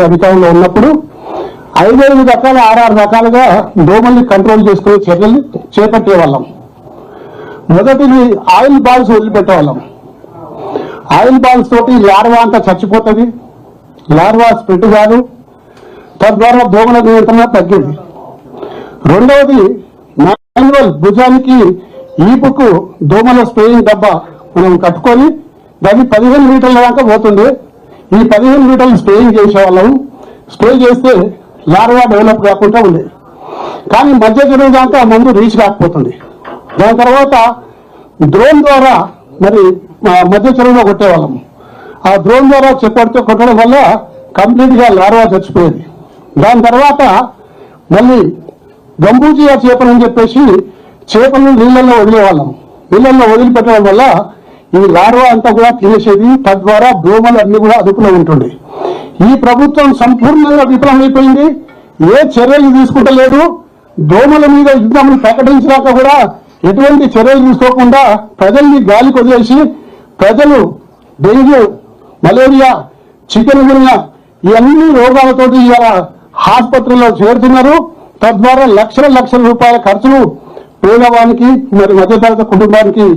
అధికారంలో ఉన్నప్పుడు 5 రకాల 6 రకాలుగా దోమల్ని కంట్రోల్ చేసుకునే చర్యలు చేపట్టే వాళ్ళం. మొదటిది ఆయిల్ బాల్స్ వదిలిపెట్టేవాళ్ళం. ఆయిల్ బాల్స్ తోటి లార్వా అంతా చచ్చిపోతుంది, లార్వా స్ప్రెడ్ కాదు, తద్వారా దోమల నియంత్రణ తగ్గింది. రెండవది మాన్యువల్ భుజానికి ఈపుకు దోమల స్ప్రేయింగ్ డబ్బా మనం కట్టుకొని దాన్ని 15 లీటర్ల దాకా పోతుంది. ఈ 15 లీటర్లు స్ప్రేయింగ్ చేసేవాళ్ళం. స్ప్రే చేస్తే లార్వా డెవలప్ కాకుండా ఉండేది. కానీ మధ్య చెరువు దాకా మందు రీచ్ కాకపోతుంది. దాని తర్వాత డ్రోన్ ద్వారా మరి మధ్య చెరువులో కొట్టేవాళ్ళం. ఆ డ్రోన్ ద్వారా కొట్టడం వల్ల కంప్లీట్గా లార్వా చచ్చిపోయేది. దాని తర్వాత మళ్ళీ గంబూజియా చేపలని చెప్పేసి చేపలను నీళ్ళల్లో వదిలేవాళ్ళం. నీళ్ళల్లో వదిలిపెట్టడం వల్ల ఈ లార్వా అంతా కూడా తినేసేది. తద్వారా దోమలు అన్ని కూడా అదుపులో ఉంటుంది. ఈ ప్రభుత్వం సంపూర్ణంగా విఫలమైపోయింది. ఏ చర్యలు తీసుకుంటలేదు. దోమల మీద యుద్ధం ప్రకటించినాక కూడా ఎటువంటి చర్యలు తీసుకోకుండా ప్రజల్ని గాలికి వదిలేసి ప్రజలు డెంగ్యూ, మలేరియా, చికెన్ గున్యా ఇవన్నీ రోగాలతోటి ఇవాళ ఆసుపత్రుల్లో చేరుతున్నారు. తద్వారా లక్షల రూపాయల ఖర్చులు పేదవానికి మరి మధ్యతరగతి కుటుంబానికి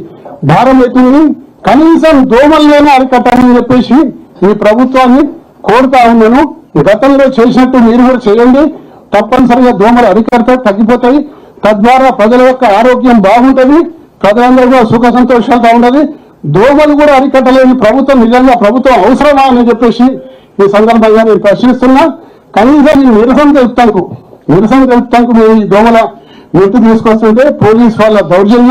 భారం అవుతుంది. కనీసం దోమల్లోనే అరికట్టాలని చెప్పేసి ఈ ప్రభుత్వాన్ని కోరుతా ఉన్నాను. గతంలో చేసినట్టు మీరు కూడా చేయండి. తప్పనిసరిగా దోమలు అరికడతాయి, తగ్గిపోతాయి. తద్వారా ప్రజల యొక్క ఆరోగ్యం బాగుంటుంది. ప్రజలందరూ కూడా సుఖ సంతోషాలతో ఉండదు. దోమలు కూడా అరికట్టలేని ప్రభుత్వం నిజంగా ప్రభుత్వం అవసరమా అని చెప్పేసి ఈ సందర్భంగా నేను ప్రశ్నిస్తున్నా. కనీసం ఈ నిరసన తెలుపుతానికి మేము ఈ దోమల నెట్టు తీసుకొస్తుంటే పోలీసు వాళ్ళ దౌర్జన్యం